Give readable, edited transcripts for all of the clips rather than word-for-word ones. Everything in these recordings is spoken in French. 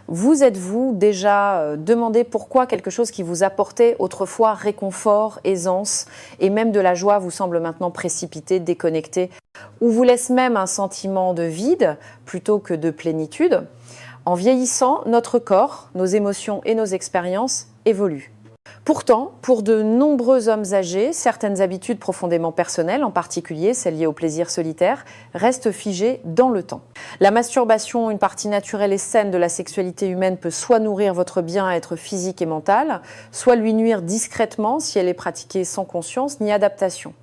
Vous êtes-vous déjà demandé pourquoi quelque chose qui vous apportait autrefois réconfort, aisance et même de la joie vous semble maintenant précipité, déconnecté, ou vous laisse même un sentiment de vide plutôt que de plénitude? En vieillissant, notre corps, nos émotions et nos expériences évoluent. Pourtant, pour de nombreux hommes âgés, certaines habitudes profondément personnelles, en particulier celles liées au plaisir solitaire, restent figées dans le temps. La masturbation, une partie naturelle et saine de la sexualité humaine, peut soit nourrir votre bien-être physique et mental, soit lui nuire discrètement si elle est pratiquée sans conscience ni adaptation.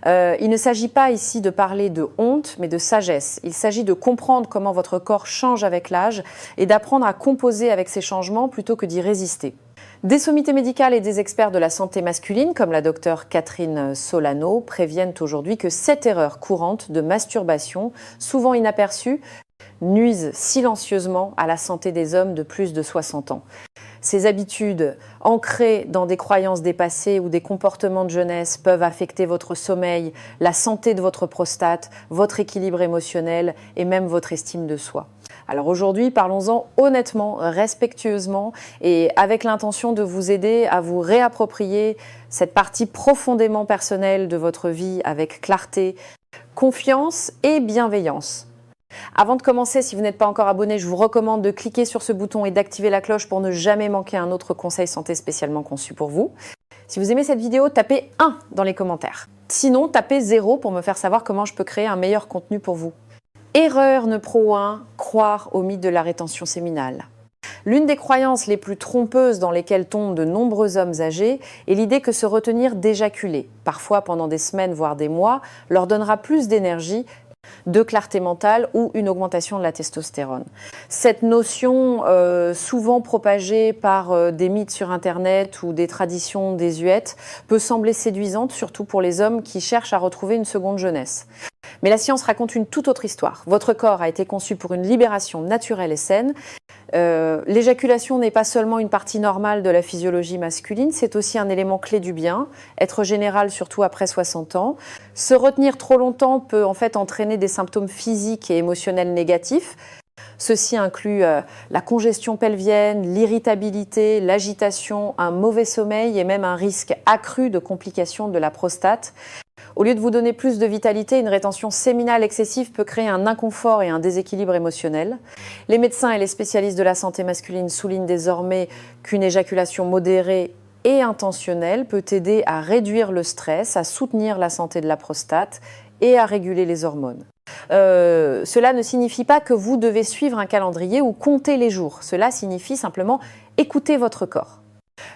Il ne s'agit pas ici de parler de honte, mais de sagesse. Il s'agit de comprendre comment votre corps change avec l'âge et d'apprendre à composer avec ces changements plutôt que d'y résister. Des sommités médicales et des experts de la santé masculine, comme la docteure Catherine Solano, préviennent aujourd'hui que cette erreur courante de masturbation, souvent inaperçue, nuisent silencieusement à la santé des hommes de plus de 60 ans. Ces habitudes, ancrées dans des croyances dépassées ou des comportements de jeunesse, peuvent affecter votre sommeil, la santé de votre prostate, votre équilibre émotionnel et même votre estime de soi. Alors aujourd'hui, parlons-en honnêtement, respectueusement et avec l'intention de vous aider à vous réapproprier cette partie profondément personnelle de votre vie avec clarté, confiance et bienveillance. Avant de commencer, si vous n'êtes pas encore abonné, je vous recommande de cliquer sur ce bouton et d'activer la cloche pour ne jamais manquer un autre conseil santé spécialement conçu pour vous. Si vous aimez cette vidéo, tapez 1 dans les commentaires. Sinon, tapez 0 pour me faire savoir comment je peux créer un meilleur contenu pour vous. Erreur numéro 1, croire au mythe de la rétention séminale. L'une des croyances les plus trompeuses dans lesquelles tombent de nombreux hommes âgés est l'idée que se retenir d'éjaculer, parfois pendant des semaines voire des mois, leur donnera plus d'énergie, de clarté mentale ou une augmentation de la testostérone. Cette notion, souvent propagée par des mythes sur Internet ou des traditions désuètes, peut sembler séduisante, surtout pour les hommes qui cherchent à retrouver une seconde jeunesse. Mais la science raconte une toute autre histoire. Votre corps a été conçu pour une libération naturelle et saine. L'éjaculation n'est pas seulement une partie normale de la physiologie masculine, c'est aussi un élément clé du bien, être général surtout après 60 ans. Se retenir trop longtemps peut en fait entraîner des symptômes physiques et émotionnels négatifs. Ceci inclut la congestion pelvienne, l'irritabilité, l'agitation, un mauvais sommeil et même un risque accru de complications de la prostate. Au lieu de vous donner plus de vitalité, une rétention séminale excessive peut créer un inconfort et un déséquilibre émotionnel. Les médecins et les spécialistes de la santé masculine soulignent désormais qu'une éjaculation modérée et intentionnelle peut aider à réduire le stress, à soutenir la santé de la prostate et à réguler les hormones. Cela ne signifie pas que vous devez suivre un calendrier ou compter les jours. Cela signifie simplement écouter votre corps.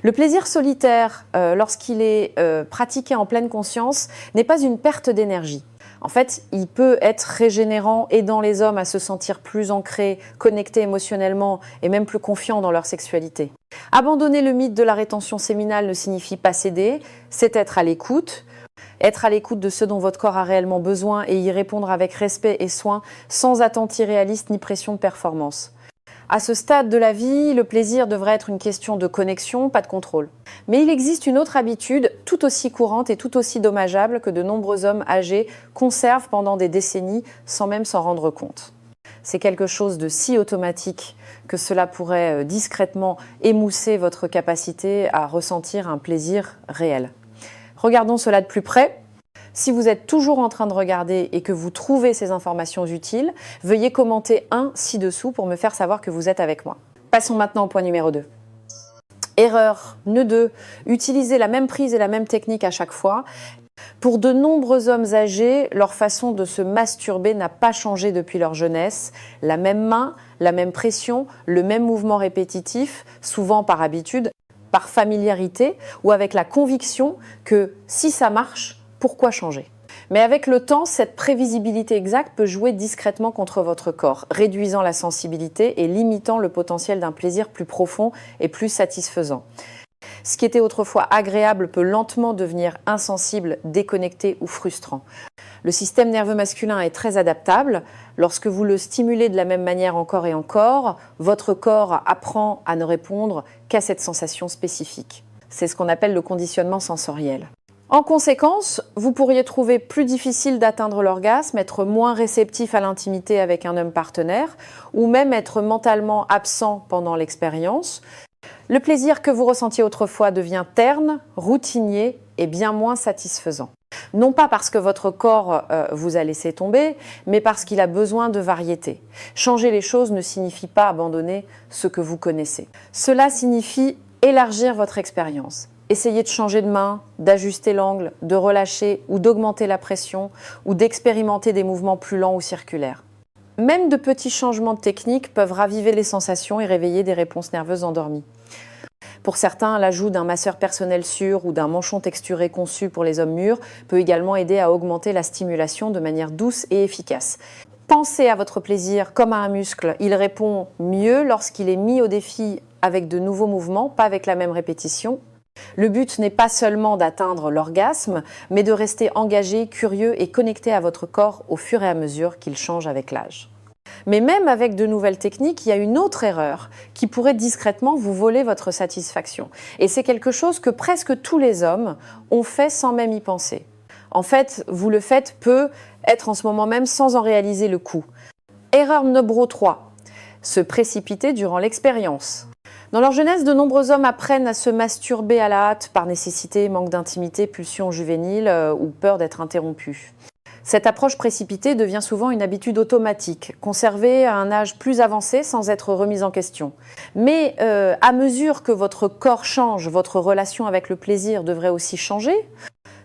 Le plaisir solitaire, lorsqu'il est pratiqué en pleine conscience, n'est pas une perte d'énergie. En fait, il peut être régénérant, aidant les hommes à se sentir plus ancrés, connectés émotionnellement et même plus confiants dans leur sexualité. Abandonner le mythe de la rétention séminale ne signifie pas céder, c'est être à l'écoute. Être à l'écoute de ce dont votre corps a réellement besoin et y répondre avec respect et soin, sans attente irréaliste ni pression de performance. À ce stade de la vie, le plaisir devrait être une question de connexion, pas de contrôle. Mais il existe une autre habitude tout aussi courante et tout aussi dommageable que de nombreux hommes âgés conservent pendant des décennies sans même s'en rendre compte. C'est quelque chose de si automatique que cela pourrait discrètement émousser votre capacité à ressentir un plaisir réel. Regardons cela de plus près. Si vous êtes toujours en train de regarder et que vous trouvez ces informations utiles, veuillez commenter 1 ci-dessous pour me faire savoir que vous êtes avec moi. Passons maintenant au point numéro 2. Erreur, nœud 2, utilisez la même prise et la même technique à chaque fois. Pour de nombreux hommes âgés, leur façon de se masturber n'a pas changé depuis leur jeunesse. La même main, la même pression, le même mouvement répétitif, souvent par habitude, par familiarité ou avec la conviction que si ça marche, pourquoi changer? Mais avec le temps, cette prévisibilité exacte peut jouer discrètement contre votre corps, réduisant la sensibilité et limitant le potentiel d'un plaisir plus profond et plus satisfaisant. Ce qui était autrefois agréable peut lentement devenir insensible, déconnecté ou frustrant. Le système nerveux masculin est très adaptable. Lorsque vous le stimulez de la même manière encore et encore, votre corps apprend à ne répondre qu'à cette sensation spécifique. C'est ce qu'on appelle le conditionnement sensoriel. En conséquence, vous pourriez trouver plus difficile d'atteindre l'orgasme, être moins réceptif à l'intimité avec un homme partenaire, ou même être mentalement absent pendant l'expérience. Le plaisir que vous ressentiez autrefois devient terne, routinier et bien moins satisfaisant. Non pas parce que votre corps vous a laissé tomber, mais parce qu'il a besoin de variété. Changer les choses ne signifie pas abandonner ce que vous connaissez. Cela signifie élargir votre expérience. Essayez de changer de main, d'ajuster l'angle, de relâcher ou d'augmenter la pression ou d'expérimenter des mouvements plus lents ou circulaires. Même de petits changements de technique peuvent raviver les sensations et réveiller des réponses nerveuses endormies. Pour certains, l'ajout d'un masseur personnel sûr ou d'un manchon texturé conçu pour les hommes mûrs peut également aider à augmenter la stimulation de manière douce et efficace. Pensez à votre plaisir comme à un muscle. Il répond mieux lorsqu'il est mis au défi avec de nouveaux mouvements, pas avec la même répétition. Le but n'est pas seulement d'atteindre l'orgasme, mais de rester engagé, curieux et connecté à votre corps au fur et à mesure qu'il change avec l'âge. Mais même avec de nouvelles techniques, il y a une autre erreur qui pourrait discrètement vous voler votre satisfaction. Et c'est quelque chose que presque tous les hommes ont fait sans même y penser. En fait, vous le faites peu être en ce moment même sans en réaliser le coût. Erreur numéro 3. Se précipiter durant l'expérience. Dans leur jeunesse, de nombreux hommes apprennent à se masturber à la hâte par nécessité, manque d'intimité, pulsion juvénile ou peur d'être interrompus. Cette approche précipitée devient souvent une habitude automatique, conservée à un âge plus avancé sans être remise en question. Mais à mesure que votre corps change, votre relation avec le plaisir devrait aussi changer.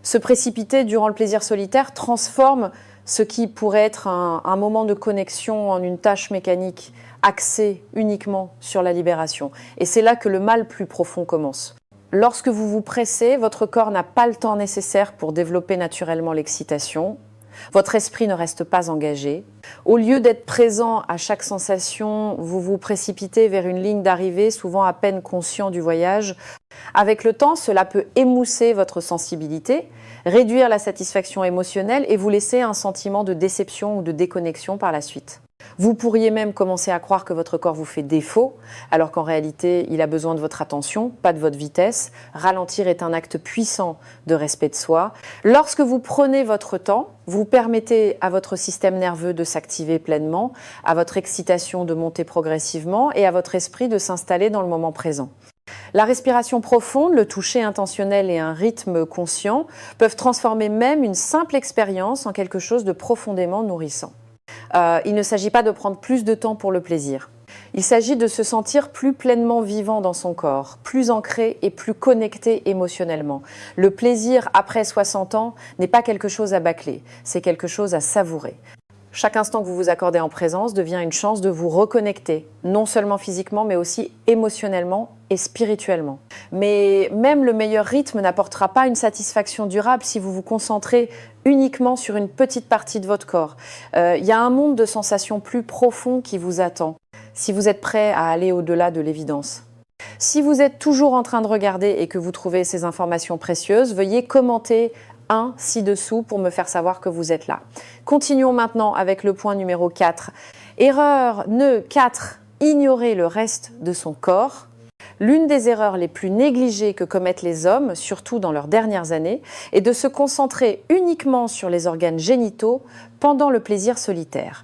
Se précipiter durant le plaisir solitaire transforme ce qui pourrait être un moment de connexion en une tâche mécanique axée uniquement sur la libération. Et c'est là que le mal plus profond commence. Lorsque vous vous pressez, votre corps n'a pas le temps nécessaire pour développer naturellement l'excitation. Votre esprit ne reste pas engagé. Au lieu d'être présent à chaque sensation, vous vous précipitez vers une ligne d'arrivée, souvent à peine conscient du voyage. Avec le temps, cela peut émousser votre sensibilité, réduire la satisfaction émotionnelle et vous laisser un sentiment de déception ou de déconnexion par la suite. Vous pourriez même commencer à croire que votre corps vous fait défaut, alors qu'en réalité, il a besoin de votre attention, pas de votre vitesse. Ralentir est un acte puissant de respect de soi. Lorsque vous prenez votre temps, vous permettez à votre système nerveux de s'activer pleinement, à votre excitation de monter progressivement et à votre esprit de s'installer dans le moment présent. La respiration profonde, le toucher intentionnel et un rythme conscient peuvent transformer même une simple expérience en quelque chose de profondément nourrissant. Il ne s'agit pas de prendre plus de temps pour le plaisir. Il s'agit de se sentir plus pleinement vivant dans son corps, plus ancré et plus connecté émotionnellement. Le plaisir après 60 ans n'est pas quelque chose à bâcler, c'est quelque chose à savourer. Chaque instant que vous vous accordez en présence devient une chance de vous reconnecter, non seulement physiquement, mais aussi émotionnellement et spirituellement. Mais même le meilleur rythme n'apportera pas une satisfaction durable si vous vous concentrez uniquement sur une petite partie de votre corps. Il y a un monde de sensations plus profond qui vous attend, si vous êtes prêt à aller au-delà de l'évidence. Si vous êtes toujours en train de regarder et que vous trouvez ces informations précieuses, veuillez commenter ci-dessous pour me faire savoir que vous êtes là. Continuons maintenant avec le point numéro 4. Erreur 4. Ignorer le reste de son corps. L'une des erreurs les plus négligées que commettent les hommes, surtout dans leurs dernières années, est de se concentrer uniquement sur les organes génitaux pendant le plaisir solitaire.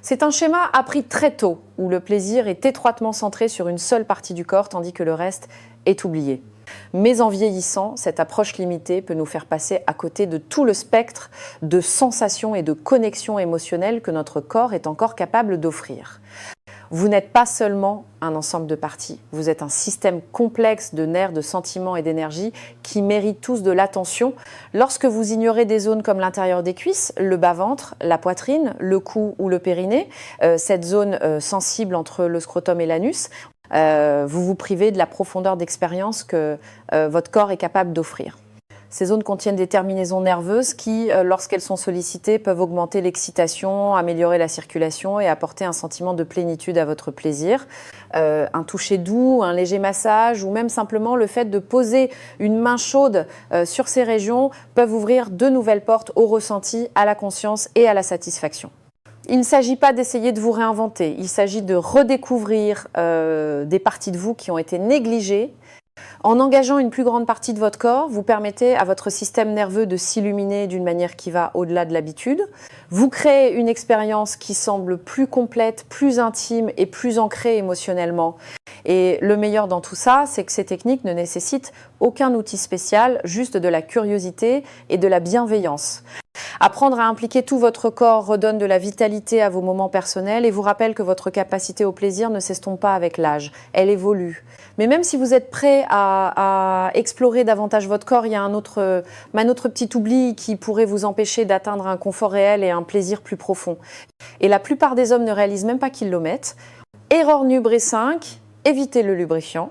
C'est un schéma appris très tôt, où le plaisir est étroitement centré sur une seule partie du corps, tandis que le reste est oublié. Mais en vieillissant, cette approche limitée peut nous faire passer à côté de tout le spectre de sensations et de connexions émotionnelles que notre corps est encore capable d'offrir. Vous n'êtes pas seulement un ensemble de parties, vous êtes un système complexe de nerfs, de sentiments et d'énergie qui méritent tous de l'attention. Lorsque vous ignorez des zones comme l'intérieur des cuisses, le bas-ventre, la poitrine, le cou ou le périnée, cette zone sensible entre le scrotum et l'anus, vous vous privez de la profondeur d'expérience que votre corps est capable d'offrir. Ces zones contiennent des terminaisons nerveuses qui, lorsqu'elles sont sollicitées, peuvent augmenter l'excitation, améliorer la circulation et apporter un sentiment de plénitude à votre plaisir. Un toucher doux, un léger massage ou même simplement le fait de poser une main chaude sur ces régions peuvent ouvrir de nouvelles portes au ressenti, à la conscience et à la satisfaction. Il ne s'agit pas d'essayer de vous réinventer, il s'agit de redécouvrir des parties de vous qui ont été négligées En engageant une plus grande partie de votre corps, vous permettez à votre système nerveux de s'illuminer d'une manière qui va au-delà de l'habitude. Vous créez une expérience qui semble plus complète, plus intime et plus ancrée émotionnellement. Et le meilleur dans tout ça, c'est que ces techniques ne nécessitent aucun outil spécial, juste de la curiosité et de la bienveillance. Apprendre à impliquer tout votre corps redonne de la vitalité à vos moments personnels et vous rappelle que votre capacité au plaisir ne s'estompe pas avec l'âge, elle évolue. Mais même si vous êtes prêt à explorer davantage votre corps, il y a un autre petit oubli qui pourrait vous empêcher d'atteindre un confort réel et un plaisir plus profond. Et la plupart des hommes ne réalisent même pas qu'ils l'omettent. Erreur numéro 5, évitez le lubrifiant.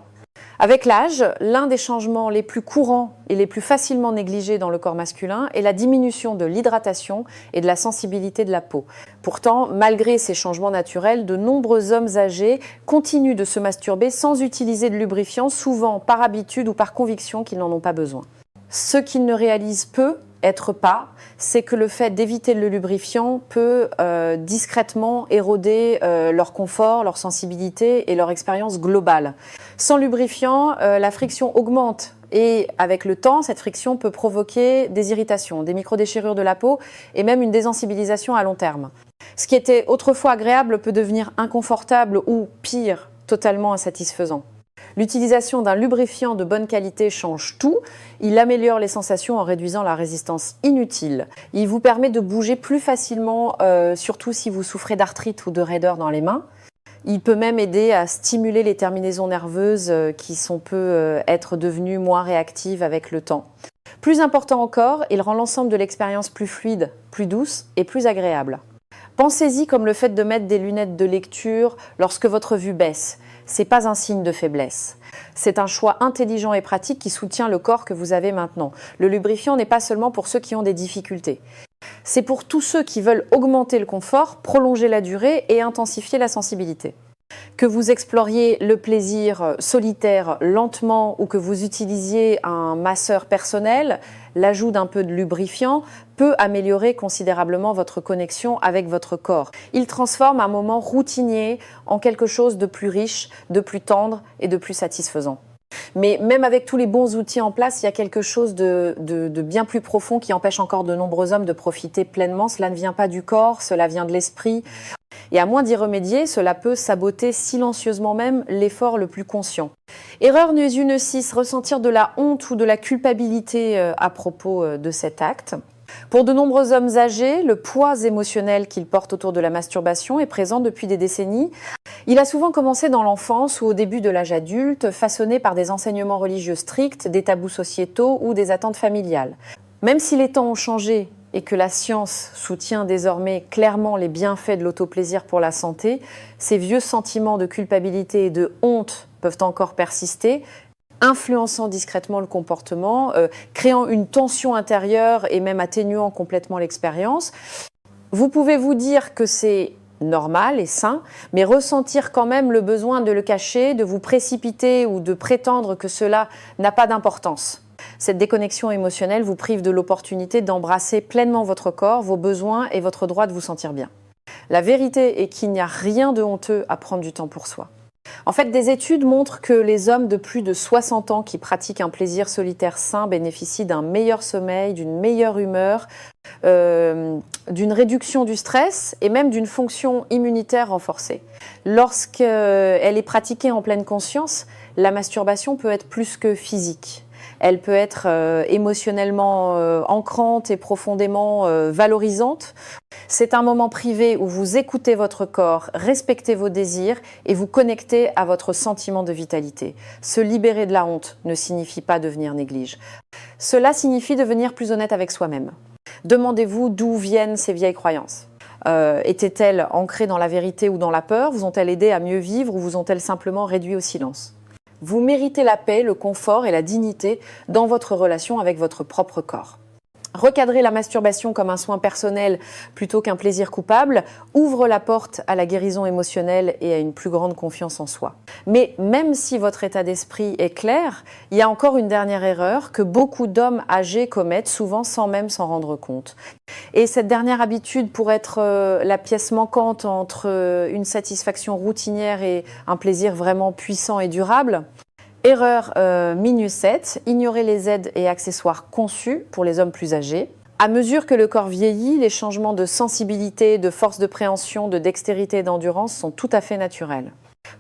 Avec l'âge, l'un des changements les plus courants et les plus facilement négligés dans le corps masculin est la diminution de l'hydratation et de la sensibilité de la peau. Pourtant, malgré ces changements naturels, de nombreux hommes âgés continuent de se masturber sans utiliser de lubrifiant, souvent par habitude ou par conviction qu'ils n'en ont pas besoin. Ce qu'ils ne réalisent peu, être pas, c'est que le fait d'éviter le lubrifiant peut discrètement éroder leur confort, leur sensibilité et leur expérience globale. Sans lubrifiant, la friction augmente et avec le temps, cette friction peut provoquer des irritations, des microdéchirures de la peau et même une désensibilisation à long terme. Ce qui était autrefois agréable peut devenir inconfortable ou, pire, totalement insatisfaisant. L'utilisation d'un lubrifiant de bonne qualité change tout. Il améliore les sensations en réduisant la résistance inutile. Il vous permet de bouger plus facilement, surtout si vous souffrez d'arthrite ou de raideur dans les mains. Il peut même aider à stimuler les terminaisons nerveuses qui peuvent être devenues moins réactives avec le temps. Plus important encore, il rend l'ensemble de l'expérience plus fluide, plus douce et plus agréable. Pensez-y comme le fait de mettre des lunettes de lecture lorsque votre vue baisse. C'est pas un signe de faiblesse. C'est un choix intelligent et pratique qui soutient le corps que vous avez maintenant. Le lubrifiant n'est pas seulement pour ceux qui ont des difficultés. C'est pour tous ceux qui veulent augmenter le confort, prolonger la durée et intensifier la sensibilité. Que vous exploriez le plaisir solitaire lentement ou que vous utilisiez un masseur personnel, l'ajout d'un peu de lubrifiant peut améliorer considérablement votre connexion avec votre corps. Il transforme un moment routinier en quelque chose de plus riche, de plus tendre et de plus satisfaisant. Mais même avec tous les bons outils en place, il y a quelque chose de bien plus profond qui empêche encore de nombreux hommes de profiter pleinement. Cela ne vient pas du corps, cela vient de l'esprit. Et à moins d'y remédier, cela peut saboter silencieusement même l'effort le plus conscient. Erreur numéro 6, ressentir de la honte ou de la culpabilité à propos de cet acte. Pour de nombreux hommes âgés, le poids émotionnel qu'ils portent autour de la masturbation est présent depuis des décennies. Il a souvent commencé dans l'enfance ou au début de l'âge adulte, façonné par des enseignements religieux stricts, des tabous sociétaux ou des attentes familiales. Même si les temps ont changé et que la science soutient désormais clairement les bienfaits de l'autoplaisir pour la santé, ces vieux sentiments de culpabilité et de honte peuvent encore persister, influençant discrètement le comportement, créant une tension intérieure et même atténuant complètement l'expérience. Vous pouvez vous dire que c'est normal et sain, mais ressentir quand même le besoin de le cacher, de vous précipiter ou de prétendre que cela n'a pas d'importance. Cette déconnexion émotionnelle vous prive de l'opportunité d'embrasser pleinement votre corps, vos besoins et votre droit de vous sentir bien. La vérité est qu'il n'y a rien de honteux à prendre du temps pour soi. En fait, des études montrent que les hommes de plus de 60 ans qui pratiquent un plaisir solitaire sain bénéficient d'un meilleur sommeil, d'une meilleure humeur, d'une réduction du stress et même d'une fonction immunitaire renforcée. Lorsqu'elle est pratiquée en pleine conscience, la masturbation peut être plus que physique. Elle peut être émotionnellement ancrante et profondément valorisante. C'est un moment privé où vous écoutez votre corps, respectez vos désirs et vous connectez à votre sentiment de vitalité. Se libérer de la honte ne signifie pas devenir néglige. Cela signifie devenir plus honnête avec soi-même. Demandez-vous d'où viennent ces vieilles croyances. Étaient-elles ancrées dans la vérité ou dans la peur? Vous ont-elles aidé à mieux vivre ou vous ont-elles simplement réduit au silence? Vous méritez la paix, le confort et la dignité dans votre relation avec votre propre corps. Recadrer la masturbation comme un soin personnel plutôt qu'un plaisir coupable ouvre la porte à la guérison émotionnelle et à une plus grande confiance en soi. Mais même si votre état d'esprit est clair, il y a encore une dernière erreur que beaucoup d'hommes âgés commettent, souvent sans même s'en rendre compte. Et cette dernière habitude pourrait être la pièce manquante entre une satisfaction routinière et un plaisir vraiment puissant et durable. Erreur -7, ignorer les aides et accessoires conçus pour les hommes plus âgés. À mesure que le corps vieillit, les changements de sensibilité, de force de préhension, de dextérité et d'endurance sont tout à fait naturels.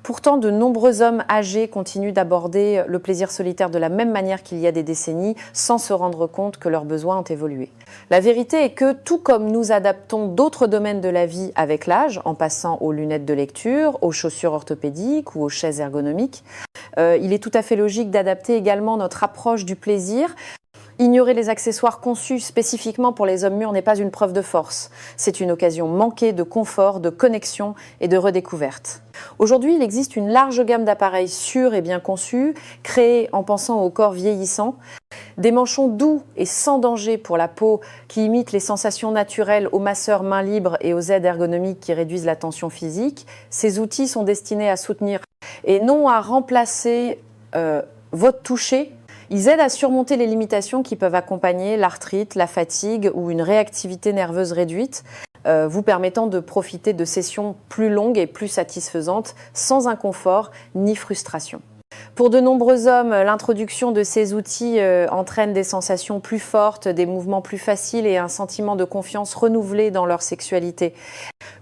Pourtant, de nombreux hommes âgés continuent d'aborder le plaisir solitaire de la même manière qu'il y a des décennies, sans se rendre compte que leurs besoins ont évolué. La vérité est que, tout comme nous adaptons d'autres domaines de la vie avec l'âge, en passant aux lunettes de lecture, aux chaussures orthopédiques ou aux chaises ergonomiques, il est tout à fait logique d'adapter également notre approche du plaisir. Ignorer les accessoires conçus spécifiquement pour les hommes mûrs n'est pas une preuve de force. C'est une occasion manquée de confort, de connexion et de redécouverte. Aujourd'hui, il existe une large gamme d'appareils sûrs et bien conçus, créés en pensant au corps vieillissant. Des manchons doux et sans danger pour la peau qui imitent les sensations naturelles aux masseurs mains libres et aux aides ergonomiques qui réduisent la tension physique. Ces outils sont destinés à soutenir et non à remplacer votre toucher. Ils aident à surmonter les limitations qui peuvent accompagner l'arthrite, la fatigue ou une réactivité nerveuse réduite, vous permettant de profiter de sessions plus longues et plus satisfaisantes, sans inconfort ni frustration. Pour de nombreux hommes, l'introduction de ces outils entraîne des sensations plus fortes, des mouvements plus faciles et un sentiment de confiance renouvelé dans leur sexualité.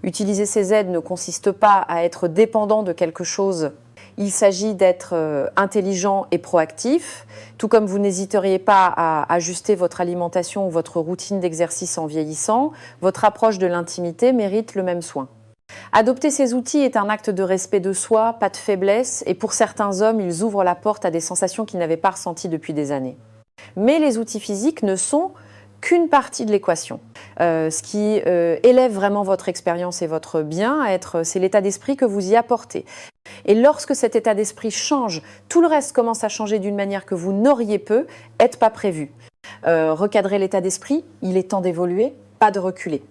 Utiliser ces aides ne consiste pas à être dépendant de quelque chose. Il s'agit d'être intelligent et proactif, tout comme vous n'hésiteriez pas à ajuster votre alimentation ou votre routine d'exercice en vieillissant, votre approche de l'intimité mérite le même soin. Adopter ces outils est un acte de respect de soi, pas de faiblesse, et pour certains hommes, ils ouvrent la porte à des sensations qu'ils n'avaient pas ressenties depuis des années. Mais les outils physiques ne sont qu'une partie de l'équation. Ce qui élève vraiment votre expérience et votre bien-être, c'est l'état d'esprit que vous y apportez. Et lorsque cet état d'esprit change, tout le reste commence à changer d'une manière que vous n'auriez pu être pas prévu. Recadrer l'état d'esprit, il est temps d'évoluer, pas de reculer.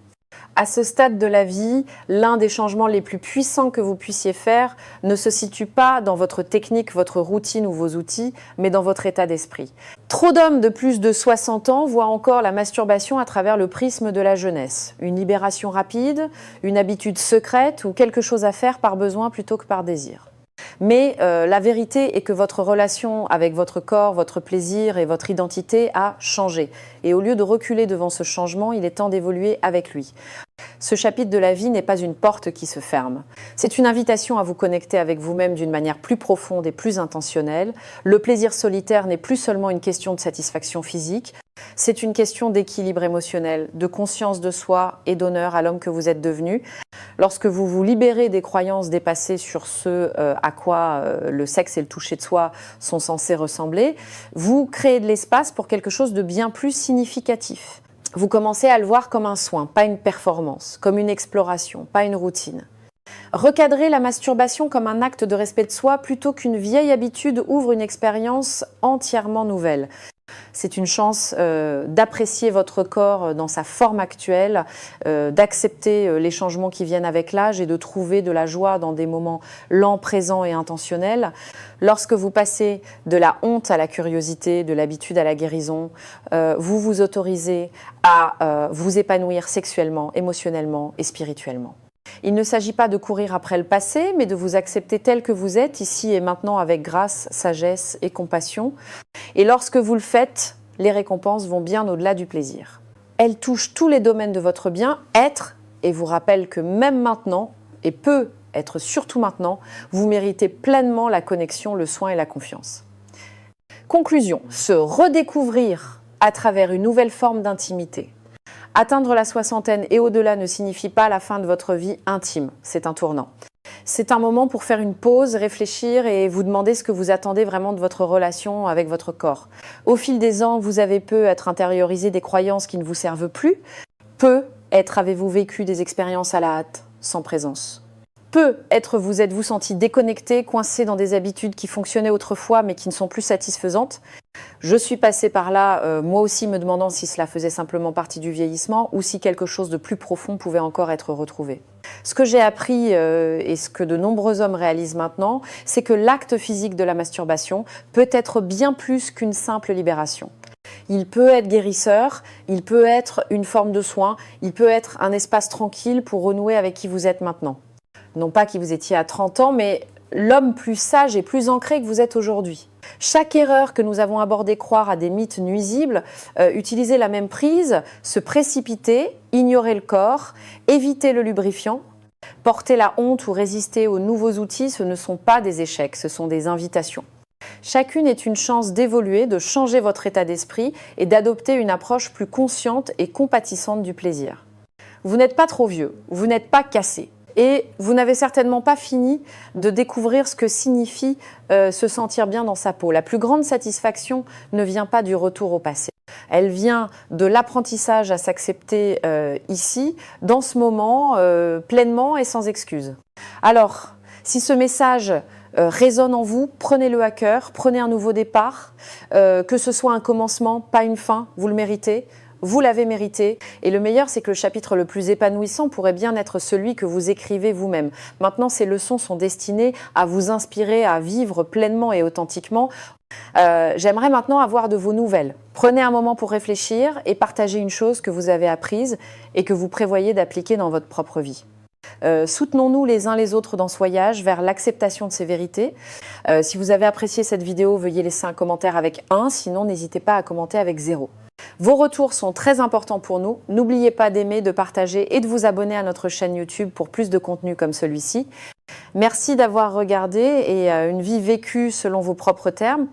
À ce stade de la vie, l'un des changements les plus puissants que vous puissiez faire ne se situe pas dans votre technique, votre routine ou vos outils, mais dans votre état d'esprit. Trop d'hommes de plus de 60 ans voient encore la masturbation à travers le prisme de la jeunesse. Une libération rapide, une habitude secrète ou quelque chose à faire par besoin plutôt que par désir. Mais la vérité est que votre relation avec votre corps, votre plaisir et votre identité a changé. Et au lieu de reculer devant ce changement, il est temps d'évoluer avec lui. Ce chapitre de la vie n'est pas une porte qui se ferme. C'est une invitation à vous connecter avec vous-même d'une manière plus profonde et plus intentionnelle. Le plaisir solitaire n'est plus seulement une question de satisfaction physique. C'est une question d'équilibre émotionnel, de conscience de soi et d'honneur à l'homme que vous êtes devenu. Lorsque vous vous libérez des croyances dépassées sur ce à quoi le sexe et le toucher de soi sont censés ressembler, vous créez de l'espace pour quelque chose de bien plus significatif. Vous commencez à le voir comme un soin, pas une performance, comme une exploration, pas une routine. Recadrer la masturbation comme un acte de respect de soi plutôt qu'une vieille habitude ouvre une expérience entièrement nouvelle. C'est une chance d'apprécier votre corps dans sa forme actuelle, d'accepter les changements qui viennent avec l'âge et de trouver de la joie dans des moments lents, présents et intentionnels. Lorsque vous passez de la honte à la curiosité, de l'habitude à la guérison, vous vous autorisez à vous épanouir sexuellement, émotionnellement et spirituellement. Il ne s'agit pas de courir après le passé, mais de vous accepter tel que vous êtes, ici et maintenant, avec grâce, sagesse et compassion. Et lorsque vous le faites, les récompenses vont bien au-delà du plaisir. Elles touchent tous les domaines de votre bien-être et vous rappellent que même maintenant, et peut être surtout maintenant, vous méritez pleinement la connexion, le soin et la confiance. Conclusion, se redécouvrir à travers une nouvelle forme d'intimité. Atteindre la soixantaine et au-delà ne signifie pas la fin de votre vie intime, c'est un tournant. C'est un moment pour faire une pause, réfléchir et vous demander ce que vous attendez vraiment de votre relation avec votre corps. Au fil des ans, vous avez peut-être intériorisé des croyances qui ne vous servent plus. Peut-être avez-vous vécu des expériences à la hâte, sans présence. Peut-être vous êtes-vous senti déconnecté, coincé dans des habitudes qui fonctionnaient autrefois mais qui ne sont plus satisfaisantes. Je suis passée par là, moi aussi me demandant si cela faisait simplement partie du vieillissement ou si quelque chose de plus profond pouvait encore être retrouvé. Ce que j'ai appris et ce que de nombreux hommes réalisent maintenant, c'est que l'acte physique de la masturbation peut être bien plus qu'une simple libération. Il peut être guérisseur, il peut être une forme de soin, il peut être un espace tranquille pour renouer avec qui vous êtes maintenant. Non pas qui vous étiez à 30 ans, mais l'homme plus sage et plus ancré que vous êtes aujourd'hui. Chaque erreur que nous avons abordée croire à des mythes nuisibles, utiliser la même prise, se précipiter, ignorer le corps, éviter le lubrifiant, porter la honte ou résister aux nouveaux outils, ce ne sont pas des échecs, ce sont des invitations. Chacune est une chance d'évoluer, de changer votre état d'esprit et d'adopter une approche plus consciente et compatissante du plaisir. Vous n'êtes pas trop vieux, vous n'êtes pas cassé. Et vous n'avez certainement pas fini de découvrir ce que signifie se sentir bien dans sa peau. La plus grande satisfaction ne vient pas du retour au passé. Elle vient de l'apprentissage à s'accepter ici, dans ce moment, pleinement et sans excuse. Alors, si ce message résonne en vous, prenez-le à cœur, prenez un nouveau départ, que ce soit un commencement, pas une fin, vous le méritez. Vous l'avez mérité. Et le meilleur, c'est que le chapitre le plus épanouissant pourrait bien être celui que vous écrivez vous-même. Maintenant, ces leçons sont destinées à vous inspirer à vivre pleinement et authentiquement. J'aimerais maintenant avoir de vos nouvelles. Prenez un moment pour réfléchir et partagez une chose que vous avez apprise et que vous prévoyez d'appliquer dans votre propre vie. Soutenons-nous les uns les autres dans ce voyage vers l'acceptation de ces vérités. Si vous avez apprécié cette vidéo, veuillez laisser un commentaire avec 1, sinon n'hésitez pas à commenter avec 0. Vos retours sont très importants pour nous. N'oubliez pas d'aimer, de partager et de vous abonner à notre chaîne YouTube pour plus de contenu comme celui-ci. Merci d'avoir regardé et une vie vécue selon vos propres termes.